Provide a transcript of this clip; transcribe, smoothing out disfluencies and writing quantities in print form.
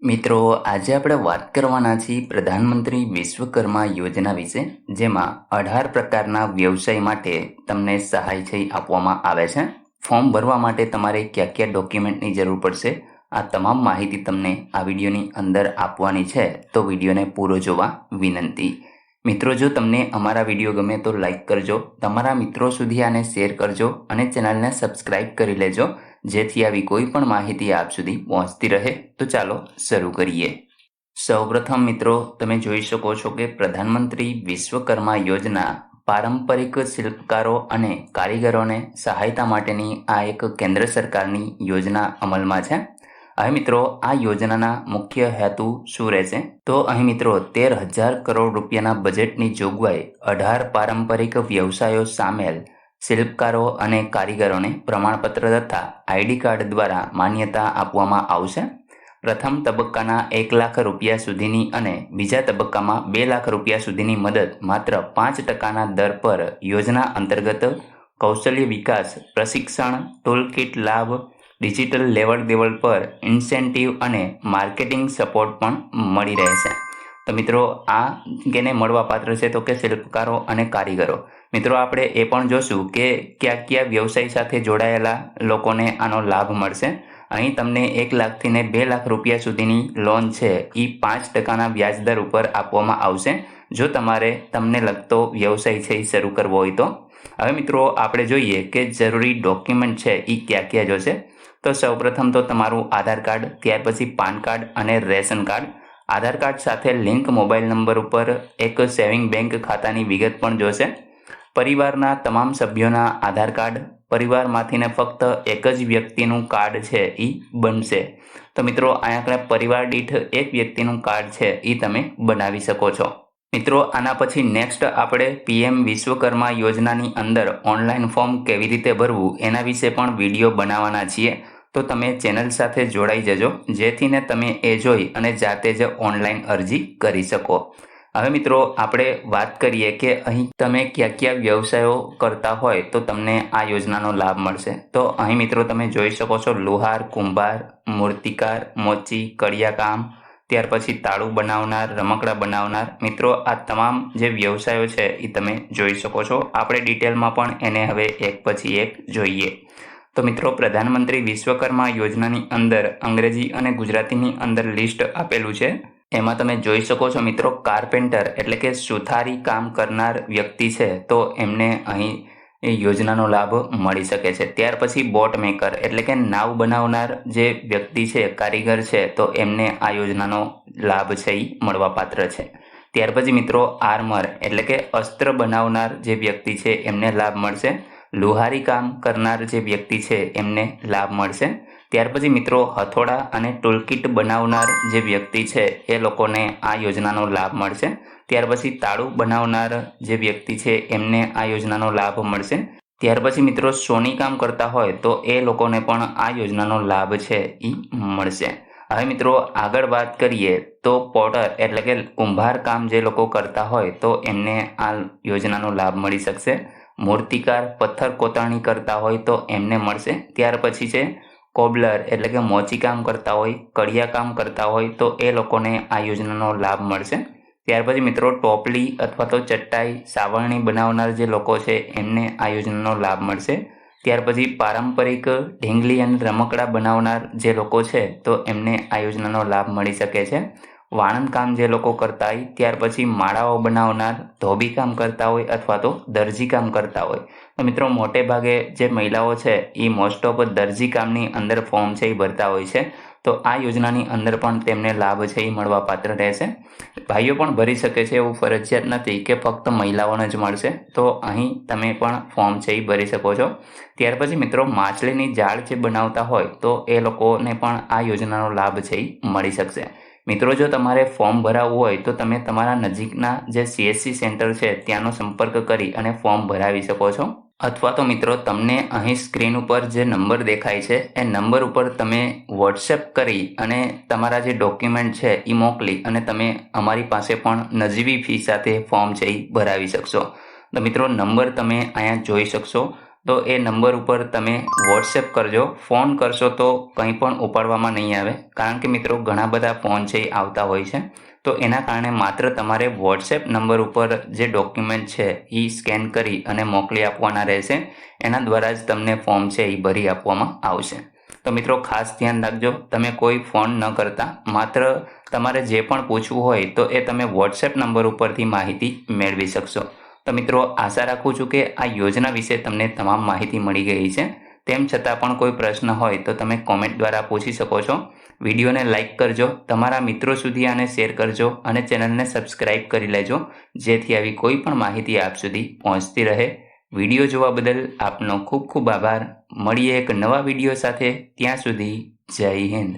મિત્રો, આજે આપણે વાત કરવાના છીએ પ્રધાનમંત્રી વિશ્વકર્મા યોજના વિશે, જેમાં 18 પ્રકારના વ્યવસાય માટે તમને સહાય છે આપવામાં આવે છે. ફોર્મ ભરવા માટે તમારે કયા કયા ડોક્યુમેન્ટની જરૂર પડશે, આ તમામ માહિતી તમને આ વિડીયોની અંદર આપવાની છે, તો વિડીયોને પૂરો જોવા વિનંતી. મિત્રો, જો તમને અમારા વિડીયો ગમે તો લાઈક કરજો, તમારા મિત્રો સુધી આને શેર કરજો અને ચેનલને સબસ્ક્રાઈબ કરી લેજો, જેથી આવી કોઈ પણ માહિતી આપ સુધી પહોંચતી રહે. તો ચાલો શરૂ કરીએ. સૌપ્રથમ મિત્રો, તમે જોઈ શકો છો કે પ્રધાનમંત્રી વિશ્વકર્મા યોજના પારંપરિક શિલ્પકારો અને કારીગરોને સહાયતા માટેની આ એક કેન્દ્ર સરકારની યોજના અમલમાં છે. હવે મિત્રો, આ યોજનાના મુખ્ય હેતુ શું રહેશે? તો અહીં મિત્રો 13,000 કરોડ રૂપિયાના બજેટની જોગવાઈ 18 પારંપરિક વ્યવસાયો સામેલ શિલ્પકારો અને કારીગરોને પ્રમાણપત્ર તથા આઈડી કાર્ડ દ્વારા માન્યતા આપવામાં આવશે. પ્રથમ તબક્કાના 1 લાખ રૂપિયા સુધીની અને બીજા તબક્કામાં 2 લાખ રૂપિયા સુધીની મદદ માત્ર 5%ના દર પર યોજના અંતર્ગત કૌશલ્ય વિકાસ, પ્રશિક્ષણ, ટૂલકિટ લાભ, ડિજિટલ લેવડ દેવડ પર ઇન્સેન્ટિવ અને માર્કેટિંગ સપોર્ટ પણ મળી રહેશે. તો મિત્રો, આ કેને મળવાપાત્ર છે? તો કે શિલ્પકારો અને કારીગરો. મિત્રો, આપણે એ પણ જોશું કે કયા કયા વ્યવસાય સાથે જોડાયેલા લોકોને આનો લાભ મળશે. અહીં તમને 1 લાખથી 2 લાખ રૂપિયા સુધીની લોન છે એ 5%ના વ્યાજદર ઉપર આપવામાં આવશે, જો તમને લગતો વ્યવસાય છે એ શરૂ કરવો હોય તો. હવે મિત્રો, આપણે જોઈએ કે જરૂરી ડોક્યુમેન્ટ છે એ ક્યાં ક્યાં જોશે. તો સૌપ્રથમ તો તમારું આધાર કાર્ડ, ત્યાર પછી પાન કાર્ડ અને રેશન કાર્ડ. આધાર કાર્ડ સાથે લિંક મોબાઈલ નંબર ઉપર એક સેવિંગ બેંક ખાતાની વિગત પણ જોશે. પરિવારના તમામ સભ્યોના આધાર કાર્ડ. પરિવારમાંથીને ફક્ત એક જ વ્યક્તિનું કાર્ડ છે એ બનશે. તો મિત્રો, અહીંયા આપણે પરિવાર દીઠ એક વ્યક્તિનું કાર્ડ છે એ તમે બનાવી શકો છો. મિત્રો, આના પછી નેક્સ્ટ આપણે PM વિશ્વકર્મા યોજનાની અંદર ઓનલાઈન ફોર્મ કેવી રીતે ભરવું એના વિશે પણ વિડીયો બનાવવાના છીએ. તો તમે ચેનલ સાથે જોડાઈ જજો, જેથીને તમે એ જોઈ અને જાતે જ ઓનલાઈન અરજી કરી શકો. હવે મિત્રો, આપણે વાત કરીએ કે અહીં તમે કયા કયા વ્યવસાયો કરતા હોય તો તમને આ યોજનાનો લાભ મળશે. તો અહીં મિત્રો તમે જોઈ શકો છો લુહાર, કુંભાર, મૂર્તિકાર, મોચી, કડિયાકામ, ત્યાર પછી તાળું બનાવનાર, રમકડા બનાવનાર. મિત્રો, આ તમામ જે વ્યવસાયો છે એ તમે જોઈ શકો છો. આપણે ડિટેલમાં પણ એને હવે એક પછી એક જોઈએ. તો મિત્રો, પ્રધાનમંત્રી વિશ્વકર્મા યોજનાની અંદર અંગ્રેજી અને ગુજરાતીની અંદર લિસ્ટ આપેલું છે. એમાં તમે જોઈ શકો છો મિત્રો, કાર્પેન્ટર એટલે કે સુથારી કામ કરનાર વ્યક્તિ છે તો એમને અહીં યોજનાનો લાભ મળી શકે છે. ત્યાર પછી બોટ મેકર એટલે કે નાવ બનાવનાર જે વ્યક્તિ છે, કારીગર છે, તો એમને આ યોજનાનો લાભ છે એ મળવાપાત્ર છે. ત્યાર પછી મિત્રો, આર્મર એટલે કે અસ્ત્ર બનાવનાર જે વ્યક્તિ છે એમને લાભ મળશે. લુહારી કામ કરનાર જે વ્યક્તિ છે એમને લાભ મળશે. ત્યાર પછી મિત્રો, હથોડા અને ટૂલકિટ બનાવનાર જે વ્યક્તિ છે એ લોકોને આ યોજનાનો લાભ મળશે. ત્યાર પછી તાળું બનાવનાર જે વ્યક્તિ છે એમને આ યોજનાનો લાભ મળશે. ત્યાર પછી મિત્રો, સોની કામ કરતા હોય તો એ લોકોને પણ આ યોજનાનો લાભ છે એ મળશે. હવે મિત્રો, આગળ વાત કરીએ તો પોટર એટલે કે કુંભાર કામ જે લોકો કરતા હોય તો એમને આ યોજનાનો લાભ મળી શકશે. મૂર્તિકાર પથ્થર કોતરણી કરતા હોય તો એમને મળશે. ત્યાર પછી છે કોબલર એટલે કે મોચી કામ કરતા હોય, કડિયા કામ કરતા હોય તો એ લોકોને આ યોજનાનો લાભ મળશે. ત્યાર પછી મિત્રો, ટોપલી અથવા તો ચટાઈ, સાવરણી બનાવનાર જે લોકો છે એમને આ યોજનાનો લાભ મળશે. ત્યાર પછી પારંપરિક ઢીંગલી અને રમકડા બનાવનાર જે લોકો છે તો એમને આ યોજનાનો લાભ મળી શકે છે. વાણંદ કામ જે લોકો કરતા હોય, ત્યાર પછી માળાઓ બનાવનાર, ધોબી કામ કરતા હોય અથવા તો દરજી કામ કરતા હોય. તો મિત્રો, મોટે ભાગે જે મહિલાઓ છે એ મોસ્ટ ઓફ દરજી કામની અંદર ફોર્મ છે એ ભરતા હોય છે. તો આ યોજનાની અંદર પણ તેમને લાભ છે એ મળવાપાત્ર રહેશે. ભાઈઓ પણ ભરી શકે છે, એવું ફરજિયાત નથી કે ફક્ત મહિલાઓને જ મળશે. તો અહીં તમે પણ ફોર્મ છે એ ભરી શકો છો. ત્યાર પછી મિત્રો, માછલીની જાળ જે બનાવતા હોય તો એ લોકોને પણ આ યોજનાનો લાભ છે એ મળી શકશે. મિત્રો, જો તમારે ફોર્મ ભરાવવું હોય તો તમે તમારા નજીકના જે CSC સેન્ટર છે ત્યાંનો સંપર્ક કરી અને ફોર્મ ભરાવી શકો છો. અથવા તો મિત્રો, તમને અહીં સ્ક્રીન ઉપર જે નંબર દેખાય છે એ નંબર ઉપર તમે WhatsApp કરી અને તમારા જે ડોક્યુમેન્ટ છે એ મોકલી અને તમે અમારી પાસે પણ નજીવી ફી સાથે ફોર્મ છે એ ભરાવી શકશો. તો મિત્રો, નંબર તમે અહીંયા જોઈ શકશો. તો એ નંબર ઉપર તમે વોટ્સએપ કરજો. ફોન કરશો તો કંઈ પણ ઉપાડવામાં નહીં આવે, કારણ કે મિત્રો ઘણા બધા ફોન છે એ આવતા હોય છે. તો એના કારણે માત્ર તમારે વોટ્સએપ નંબર ઉપર જે ડોક્યુમેન્ટ છે એ સ્કેન કરી અને મોકલી આપવાના રહેશે. એના દ્વારા જ તમને ફોર્મ છે એ ભરી આપવામાં આવશે. તો મિત્રો ખાસ ધ્યાન રાખજો, તમે કોઈ ફોન ન કરતા, માત્ર તમારે જે પણ પૂછવું હોય તો એ તમે વોટ્સએપ નંબર ઉપરથી માહિતી મેળવી શકશો. તો મિત્રો આશા રાખું છું કે આ યોજના વિશે તમને તમામ માહિતી મળી ગઈ છે. તેમ છતાં પણ કોઈ પ્રશ્ન હોય તો તમે કોમેન્ટ દ્વારા પૂછી શકો છો. વિડીયોને લાઇક કરજો, તમારા મિત્રો સુધી આને શેર કરજો અને ચેનલને સબસ્ક્રાઇબ કરી લેજો, જેથી આવી કોઈ પણ માહિતી આપ સુધી પહોંચતી રહે. વિડીયો જોવા બદલ આપનો ખૂબ ખૂબ આભાર. મળીએ એક નવા વિડીયો સાથે. ત્યાં સુધી જય હિન્દ.